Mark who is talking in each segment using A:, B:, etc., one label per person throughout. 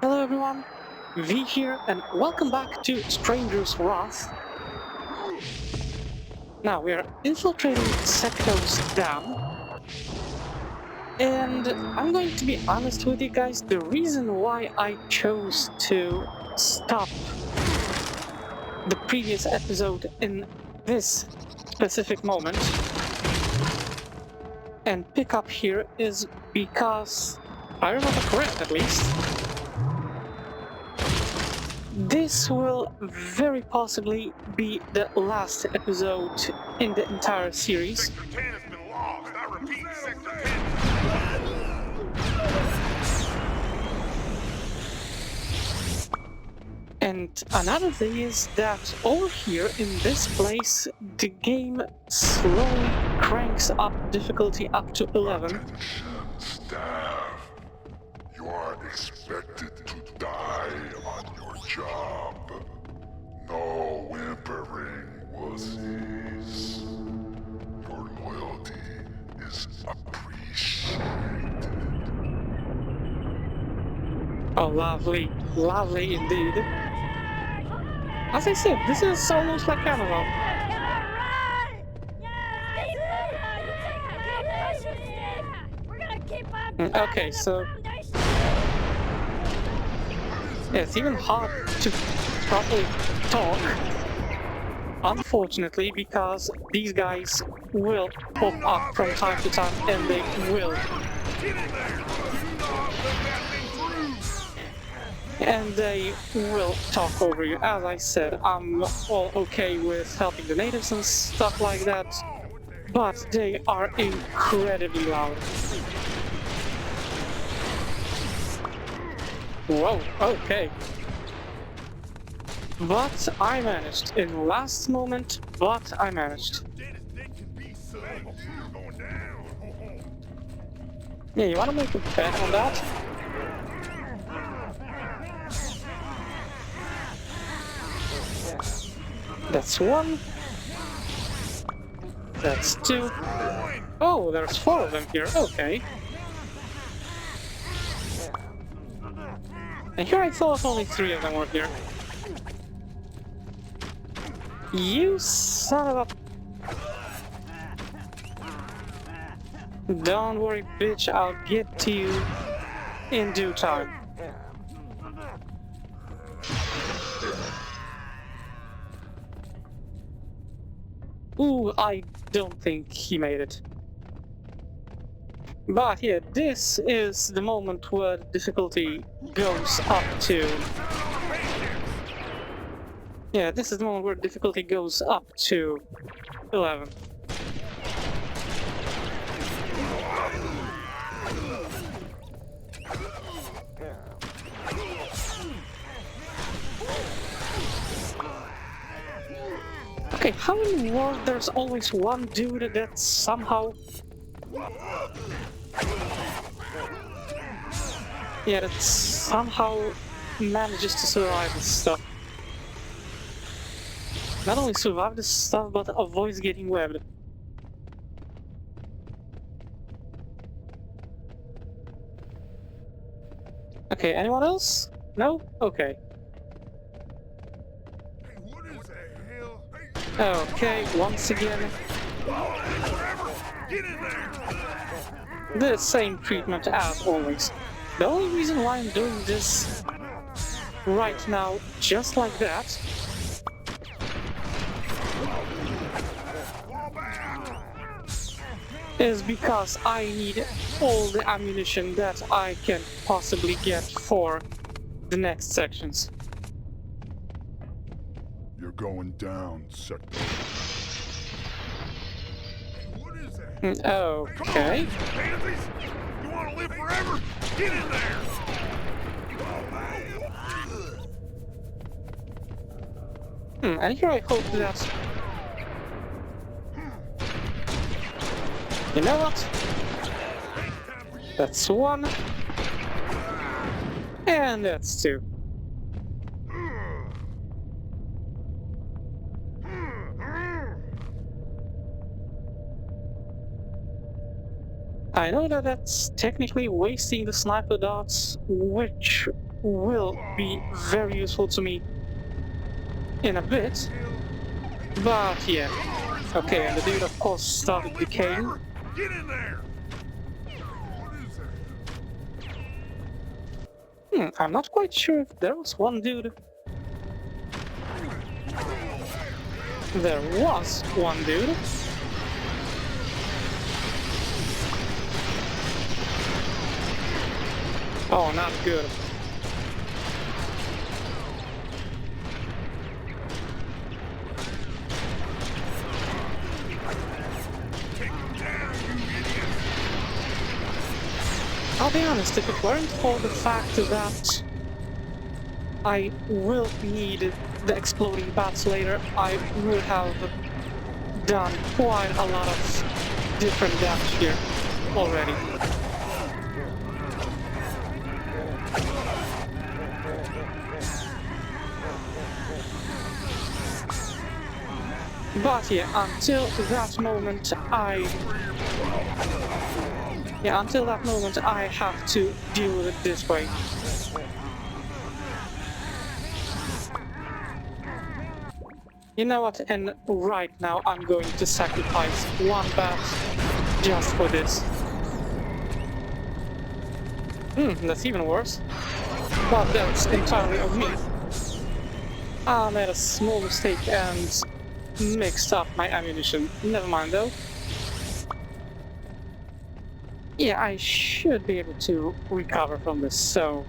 A: Hello everyone, V here, and welcome back to Stranger's Wrath. Now we are infiltrating Secto's dam, and I'm going to be honest with you guys, the reason why I chose to stop the previous episode in this specific moment and pick up here is because, if I remember correct at least, this will very possibly be the last episode in the entire series.
B: Sector 10 has been lost. I repeat, Sector 10.
A: And another thing is that over here in this place, the game slowly cranks up difficulty up to 11.
B: Attention, staff. You are expected to die on your job. No whimpering, wussies. Your loyalty is appreciated.
A: Oh, lovely, lovely indeed. As I said, this is almost like Carnival. Okay, so yeah, it's even hard to properly talk, unfortunately, because these guys will pop up from time to time and they will. And they will talk over you. As I said, I'm all okay with helping the natives and stuff like that, but they are incredibly loud. Whoa, okay. But I managed. In last moment, but I managed. Yeah, you wanna make a bet on that? That's one. That's two. Oh, there's four of them here, okay. And here I thought only three of them were here. You son of a... Don't worry, bitch, I'll get to you in due time. Ooh, I don't think he made it. But yeah, this is the moment where difficulty goes up to... Yeah, this is the moment where difficulty goes up to 11. Okay, how in the world there's always one dude that somehow... Yeah, that somehow manages to survive this stuff. Not only survive this stuff, but avoids getting webbed. Okay, anyone else? No? Okay. Okay, once again. The same treatment as always. The only reason why I'm doing this right now, just like that, is because I need all the ammunition that I can possibly get for the next sections.
B: You're going down, Sector. What is that?
A: Okay.
B: You want to live forever? Get in there!
A: And here I hope that... You know what? That's one. And that's two. I know that that's technically wasting the sniper darts, which will be very useful to me in a bit. But yeah. Okay, and the dude of course started decaying.
B: Get in there! What is that?
A: I'm not quite sure if there was one dude. There was one dude. Oh, not good. I'll be honest, if it weren't for the fact that I will need the exploding bats later, I would have done quite a lot of different damage here already. But yeah, until that moment I have to deal with it this way. You know what, and right now I'm going to sacrifice one bat just for this. That's even worse. But that's entirely on me. I made a small mistake and mixed up my ammunition. Never mind though. Yeah, I should be able to recover from this, so...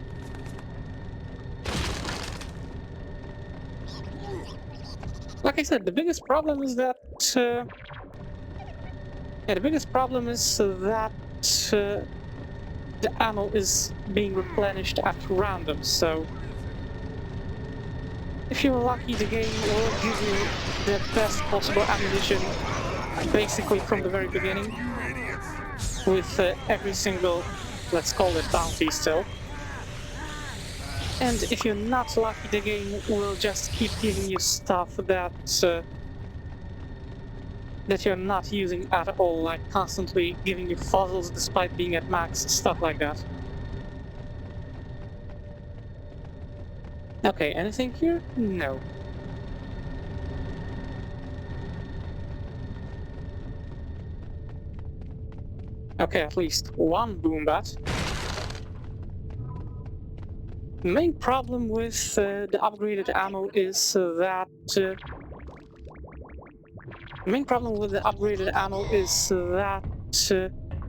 A: Like I said, the biggest problem is that... the ammo is being replenished at random, so... If you're lucky, the game will give you the best possible ammunition basically from the very beginning, with every single, let's call it bounty still. And if you're not lucky, the game will just keep giving you stuff that you're not using at all, like constantly giving you fossils despite being at max, stuff like that. Okay, anything here? No. Okay, at least one boom bat. The main problem with the upgraded ammo is that...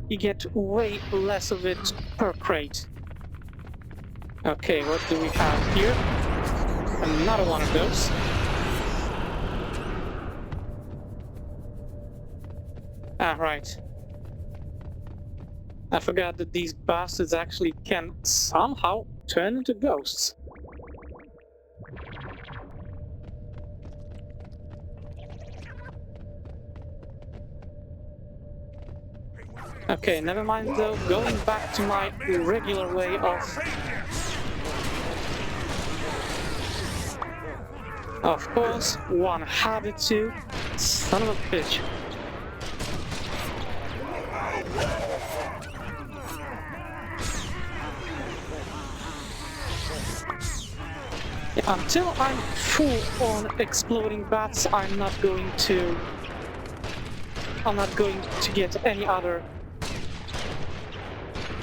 A: you get way less of it per crate. Okay, what do we have here? Another one of those. Ah, right. I forgot that these bastards actually can somehow turn into ghosts. Okay, never mind though, going back to my regular way of course, one had to. Son of a bitch. Yeah, until I'm full on exploding bats, I'm not going to get any other...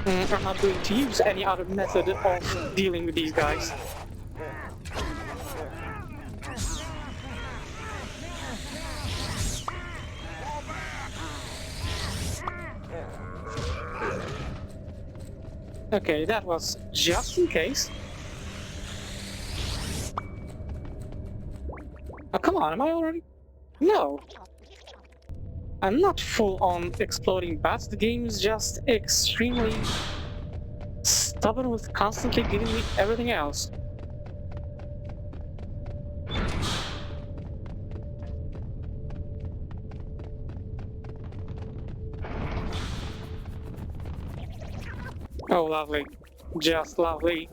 A: I'm not going to use any other method of dealing with these guys. Okay, that was just in case. Oh, come on, am I already? No! I'm not full on exploding bats, the game is just extremely stubborn with constantly giving me everything else. Oh, lovely. Just lovely.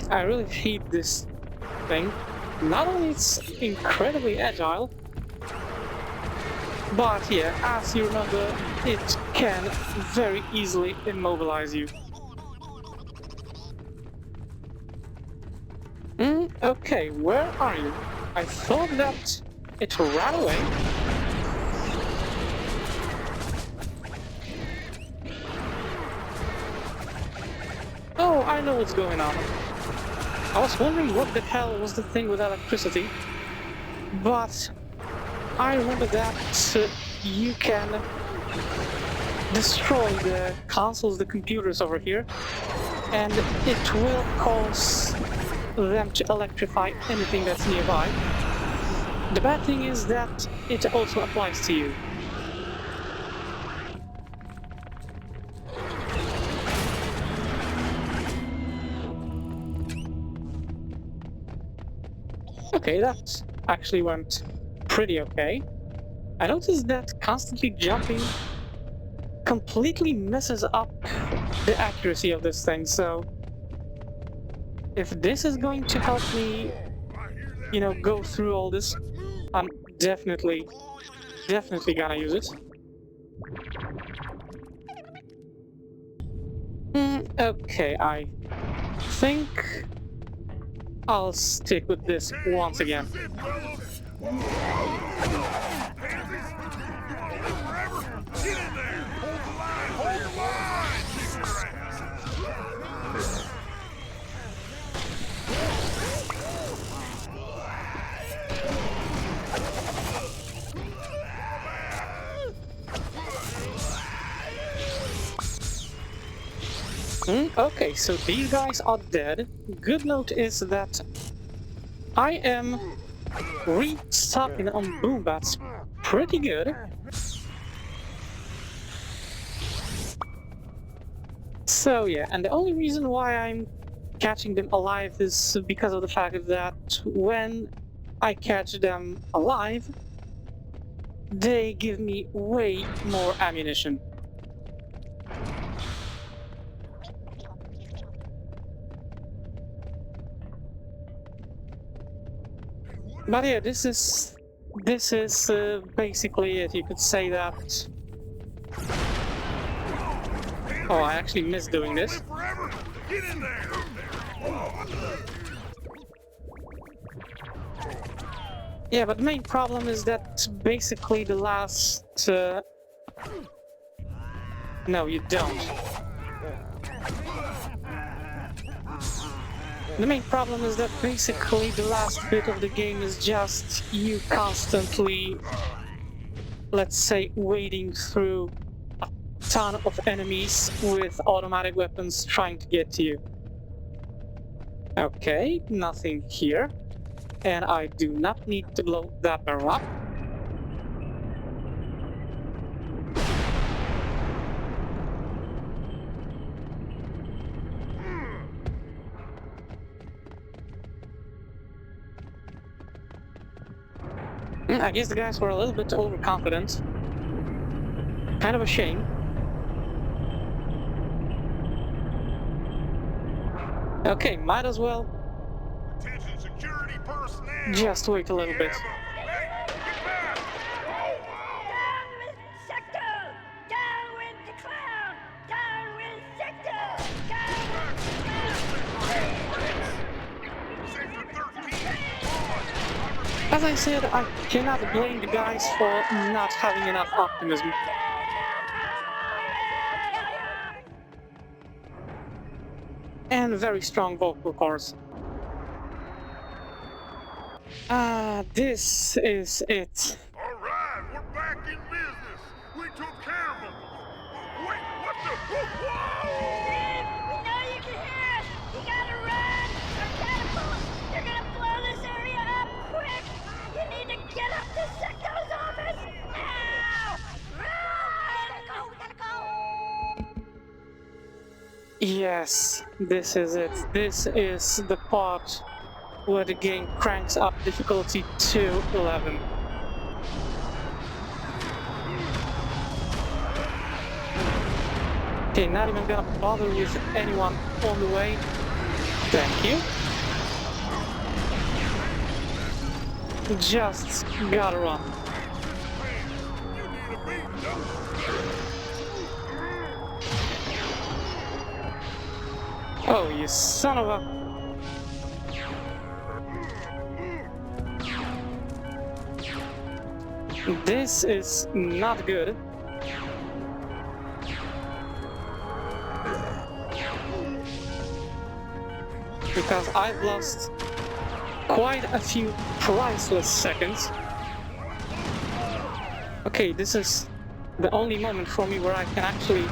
A: I really hate this thing. not only it's incredibly agile, but yeah, as you remember, it can very easily immobilize you. Okay, where are you? I thought that it ran away. Oh, I know what's going on. I was wondering what the hell was the thing with electricity, but I remember that you can destroy the consoles, the computers over here, and it will cause them to electrify anything that's nearby. The bad thing is that it also applies to you. Okay, that actually went pretty okay. I noticed that constantly jumping completely messes up the accuracy of this thing, so if this is going to help me, go through all this, I'm definitely gonna use it. Okay, I think I'll stick with this once again. Okay, so these guys are dead. Good note is that I am restocking on boom bats pretty good. So yeah, and the only reason why I'm catching them alive is because of the fact that when I catch them alive, they give me way more ammunition. But yeah, this is basically it. You could say that. Oh, I actually missed doing this. Yeah, but the main problem is that basically the last... No, you don't. The main problem is that basically the last bit of the game is just you constantly, let's say, wading through a ton of enemies with automatic weapons trying to get to you. Okay, nothing here. And I do not need to blow that barrel up. I guess the guys were a little bit overconfident. Kind of a shame. Okay, might as well
B: Attention security personnel.
A: just wait a little bit. As I said, I cannot blame the guys for not having enough optimism. And very strong vocal cords. This is it.
B: Alright, we're back in business. We took care of them. Wait, what the? Whoa!
C: We know you can hear us! You gotta run! Our catapults! They're gonna blow this area up quick! You need to get up to Secto's office! Now! Run! We gotta go!
A: Yes, this is it. This is the part where the game cranks up difficulty to 11. Okay, not even gonna bother with anyone on the way. Thank you. Just gotta run.
B: You need a beat, don't
A: Oh, you son of a... This is not good. Because I've lost quite a few priceless seconds. Okay, this is the only moment for me where I can actually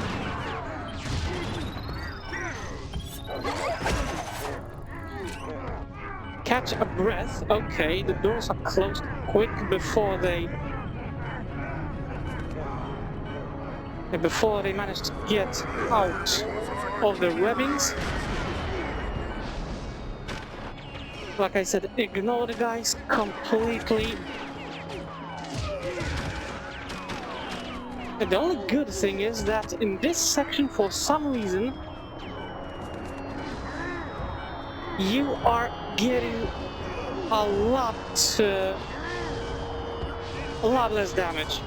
A: catch a breath. Okay, the doors are closed quick before they manage to get out of the webbings. Like I said, ignore the guys completely. And the only good thing is that in this section, for some reason, you are getting a lot less damage.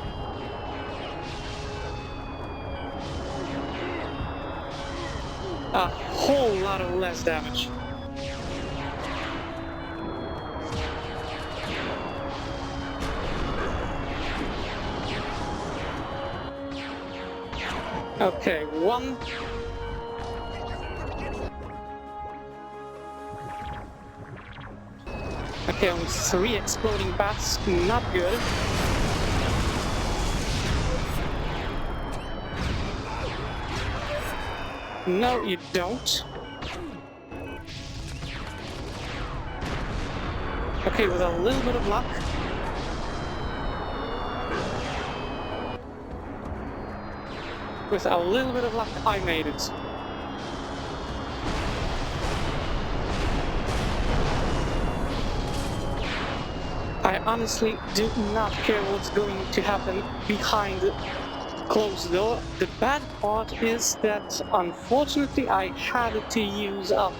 A: A whole lot of less damage. Okay, one. Okay, only 3 exploding bats, not good. No, you don't. Okay, with a little bit of luck. With a little bit of luck, I made it. I honestly do not care what's going to happen behind the closed door. The bad part is that, unfortunately, I had to use up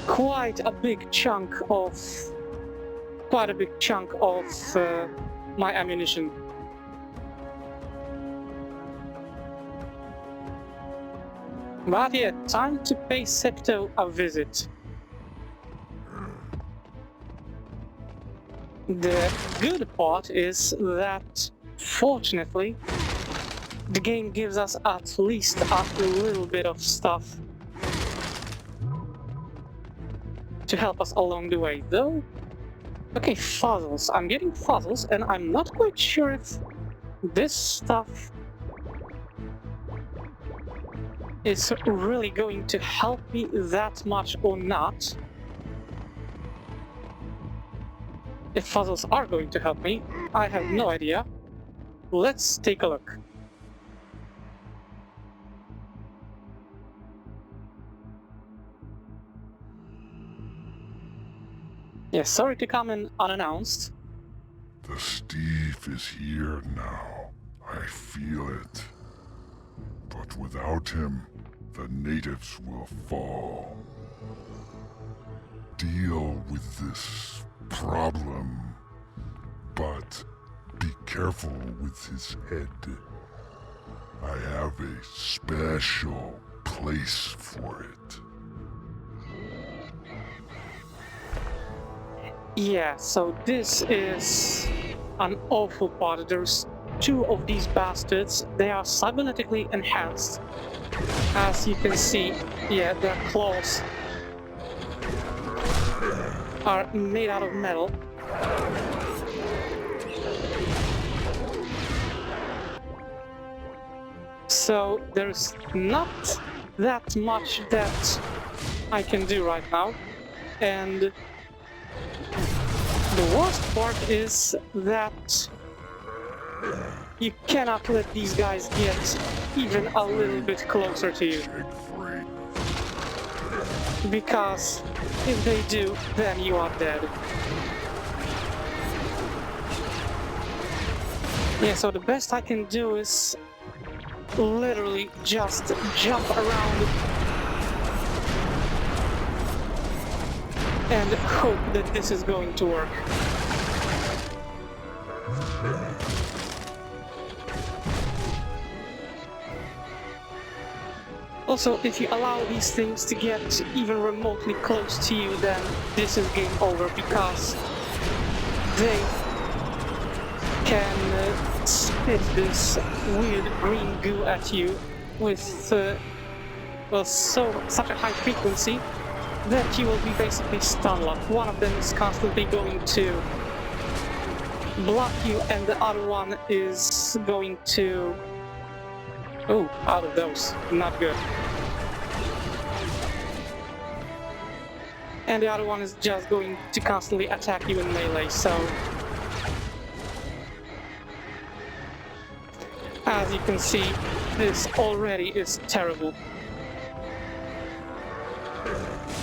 A: quite a big chunk of my ammunition. But yeah, time to pay Secto a visit. The good part is that, fortunately, the game gives us at least a little bit of stuff to help us along the way, though. Okay, puzzles. I'm getting puzzles, and I'm not quite sure if this stuff is really going to help me that much or not. If puzzles are going to help me, I have no idea. Let's take a look. Yeah, sorry to come in unannounced.
B: The Steve is here now. I feel it. But without him, the natives will fall. Deal with this problem, but be careful with his head. I have a special place for it.
A: Yeah, so this is an awful part. There's 2 of these bastards. They are cybernetically enhanced. As you can see, yeah, their claws are made out of metal. So there's not that much that I can do right now. And the worst part is that you cannot let these guys get even a little bit closer to you. Because if they do, then you are dead. Yeah, so the best I can do is literally just jump around and hope that this is going to work. Also, if you allow these things to get even remotely close to you, then this is game over, because they can spit this weird green goo at you with well, such a high frequency that you will be basically stun locked. One of them is constantly going to block you, and the other one is going to... Oh, out of those. Not good. And the other one is just going to constantly attack you in melee, so... As you can see, this already is terrible.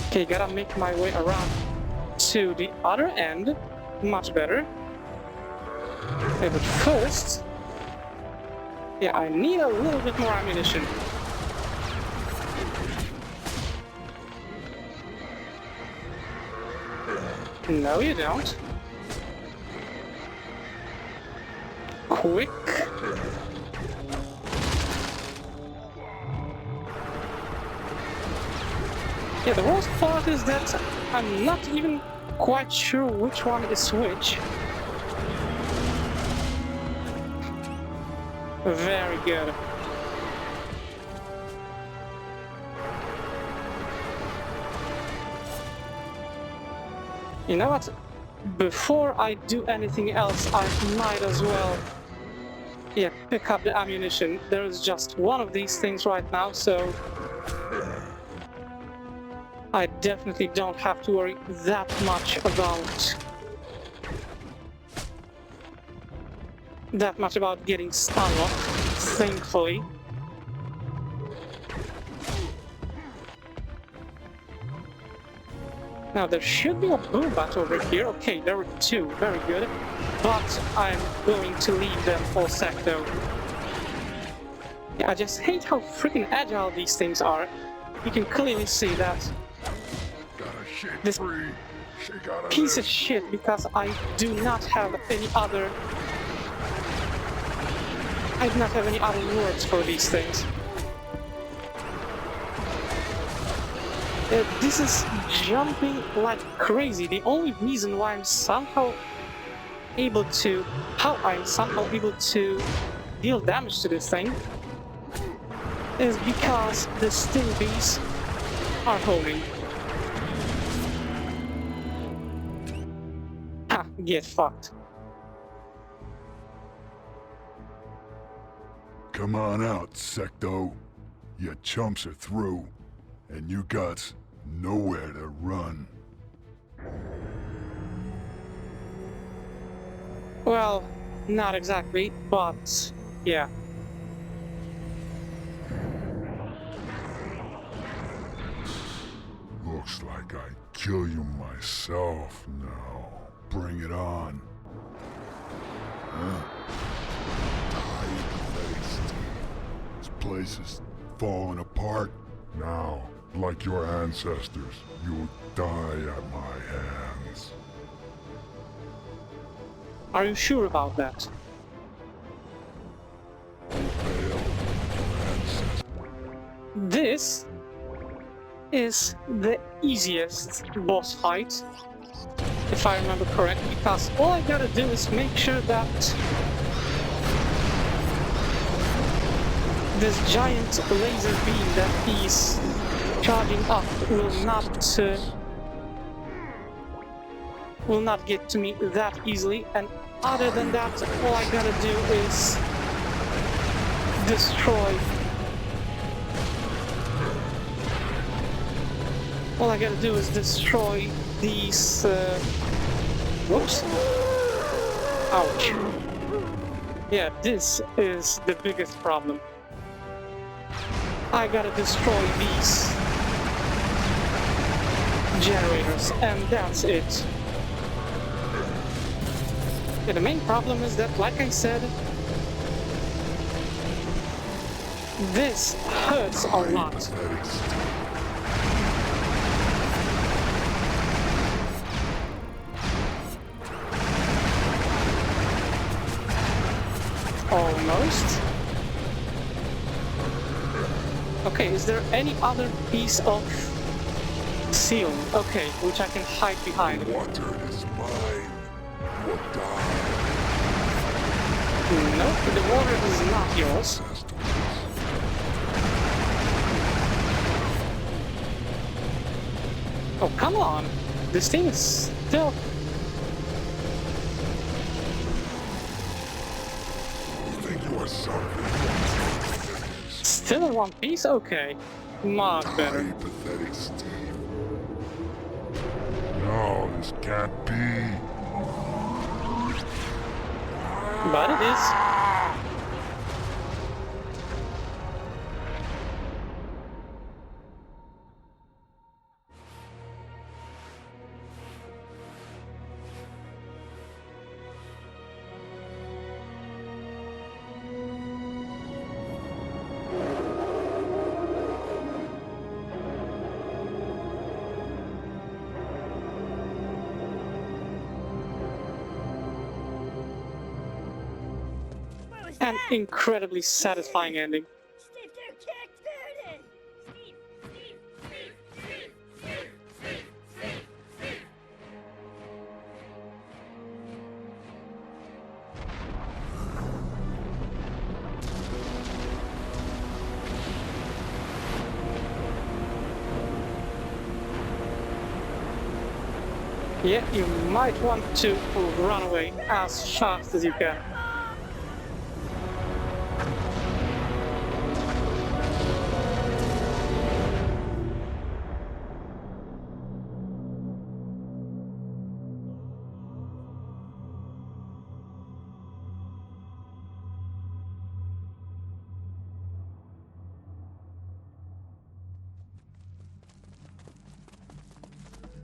A: Okay, gotta make my way around to the other end. Much better. Okay, but first... Yeah, I need a little bit more ammunition. No, you don't. Quick. Yeah, the worst part is that I'm not even quite sure which one is which. Very good. You know what? Before I do anything else, I might as well, yeah, pick up the ammunition. There is just one of these things right now, so I definitely don't have to worry that much about getting stun locked, thankfully. Now there should be a boobat over here. Okay, there were two, very good. But I'm going to leave them for sec though. Yeah, I just hate how freaking agile these things are. You can clearly see that. This piece of shit, because I do not have any other... I do not have any other words for these things. This is jumping like crazy. The only reason why I'm somehow able to... how I'm somehow able to deal damage to this thing is because the sting bees are holding. Ha! Get fucked.
B: Come on out, Secto. Your chumps are through, and you got nowhere to run.
A: Well, not exactly, but yeah.
B: Looks like I kill you myself now. Bring it on. Huh? Tight-laced. This place is falling apart. Now, like your ancestors, you'll die at my hands.
A: Are you sure about that? This is the easiest boss fight, if I remember correctly, because all I gotta do is make sure that this giant laser beam that he's charging up will not get to me that easily, and other than that, all I gotta do is destroy. All I gotta do is destroy these. Whoops! Ouch! Yeah, this is the biggest problem. I gotta destroy these generators, and that's it. Yeah, the main problem is that, like I said, this hurts a lot. Almost. Okay, is there any other piece of ceiling? Okay, which I can hide behind.
B: Water is mine. You die.
A: Nope, the water is not yours. Oh, come on! This thing is still...
B: You think you are something?
A: Still in one piece? Okay. Much better.
B: Die, pathetic Steve. No, this can't be.
A: But it is.
C: What was
A: An
C: that?
A: incredibly satisfying ending.
C: Steve, do kick Vernon! Steve, Steve, Steve, Steve, Steve, Steve, Steve, Steve.
A: Yeah, you might want to run away as fast as you can.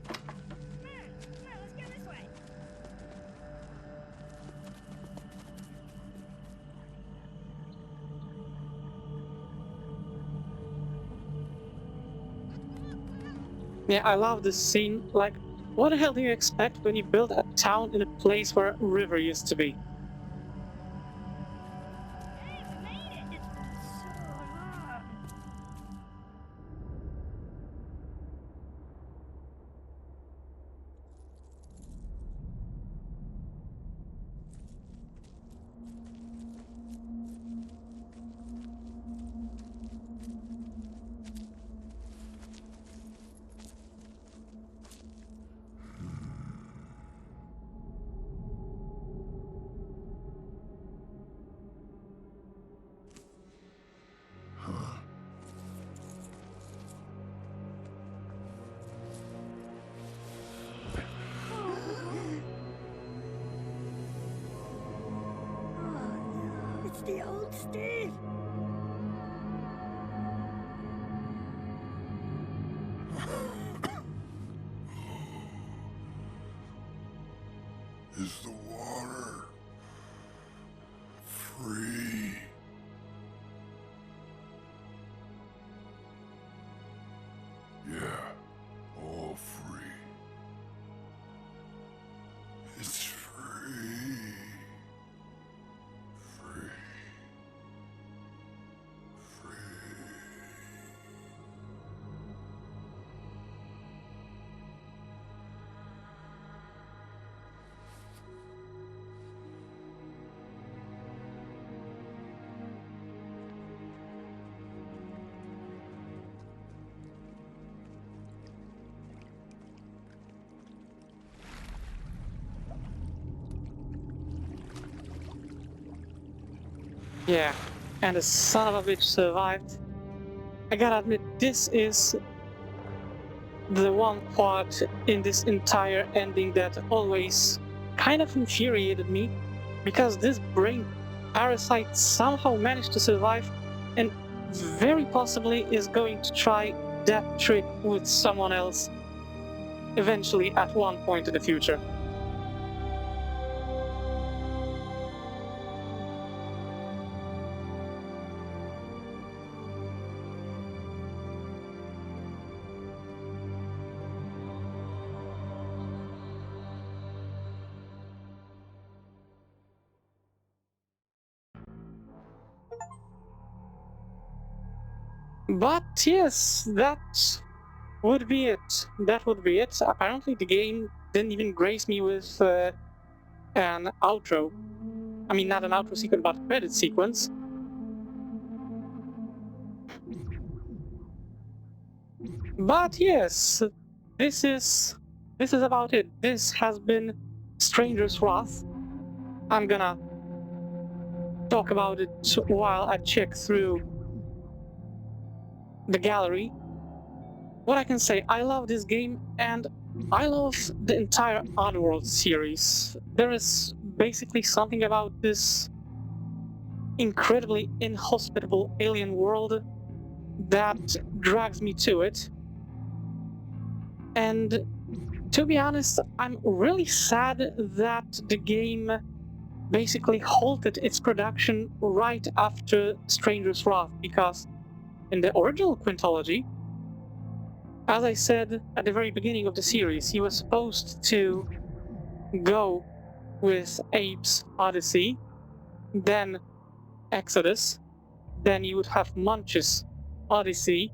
C: Come on, let's go this way.
A: Yeah, I love this scene. Like, what the hell do you expect when you build a town in a place where a river used to be?
C: Hey, we made it! It's the old Steve!
B: Is the water free? Yeah, all free. It's free. Free. Free.
A: Yeah, and the son of a bitch survived. I gotta admit, this is the one part in this entire ending that always kind of infuriated me, because this brain parasite somehow managed to survive and very possibly is going to try that trick with someone else eventually at one point in the future. But yes, that would be it. That would be it. Apparently the game didn't even grace me with an outro. I mean, not an outro sequence, but a credit sequence. But yes, this is about it. This has been Stranger's Wrath. I'm gonna talk about it while I check through the gallery. What I can say, I love this game and I love the entire Oddworld series. There is basically something about this incredibly inhospitable alien world that drags me to it. And to be honest, I'm really sad that the game basically halted its production right after Stranger's Wrath, because in the original quintology, as I said at the very beginning of the series, he was supposed to go with Abe's Odyssey, then Exodus, then you would have Munch's Odyssey,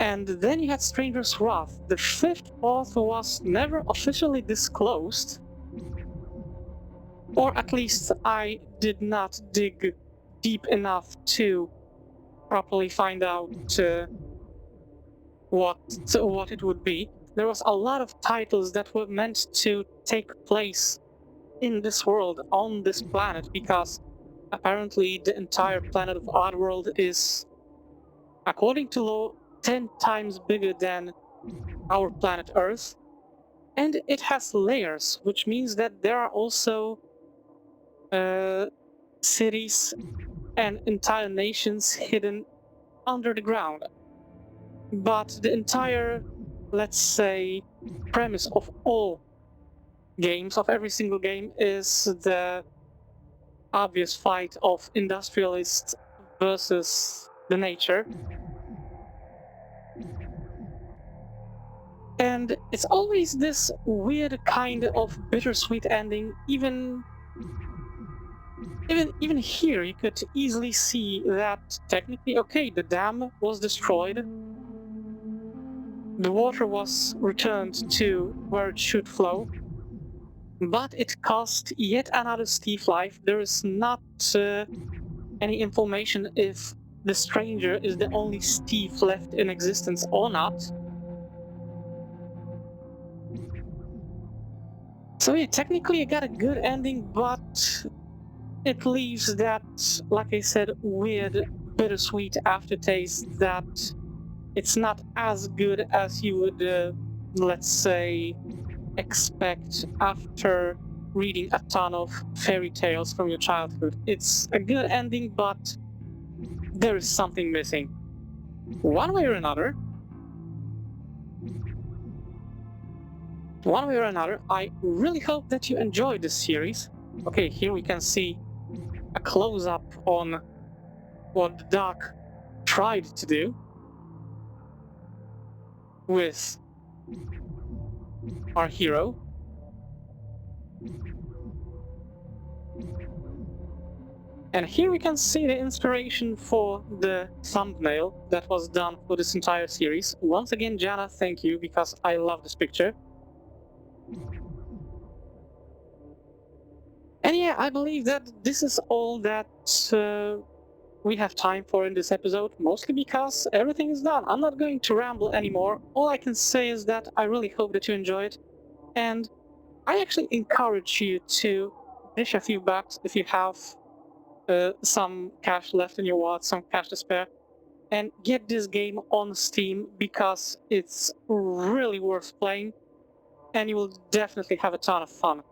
A: and then you had Stranger's Wrath. The fifth path was never officially disclosed, or at least I did not dig deep enough to properly find out what it would be. There was a lot of titles that were meant to take place in this world, on this planet, because apparently the entire planet of Oddworld is, according to law, 10 times bigger than our planet Earth, and it has layers, which means that there are also cities and entire nations hidden under the ground. But the entire, let's say, premise of all games, of every single game, is the obvious fight of industrialists versus the nature. And it's always this weird kind of bittersweet ending. Even here, you could easily see that technically, okay, the dam was destroyed, the water was returned to where it should flow, but it cost yet another Steve life. There is not any information if the stranger is the only Steve left in existence or not. So yeah, technically it got a good ending, but it leaves that, like I said, weird, bittersweet aftertaste that it's not as good as you would, let's say, expect after reading a ton of fairy tales from your childhood. It's a good ending, but there is something missing. One way or another, I really hope that you enjoyed this series. Okay, here we can see a close-up on what the Doc tried to do with our hero. And here we can see the inspiration for the thumbnail that was done for this entire series. Once again, Jana, thank you, because I love this picture. And yeah, I believe that this is all that we have time for in this episode, mostly because everything is done. I'm not going to ramble anymore. All I can say is that I really hope that you enjoy it, and I actually encourage you to dish a few bucks if you have some cash left in your wallet, some cash to spare, and get this game on Steam, because it's really worth playing, and you will definitely have a ton of fun.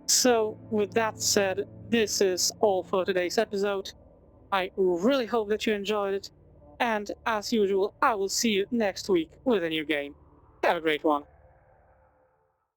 A: So, with that said, this is all for today's episode. I really hope that you enjoyed it, and as usual, I will see you next week with a new game. Have a great one.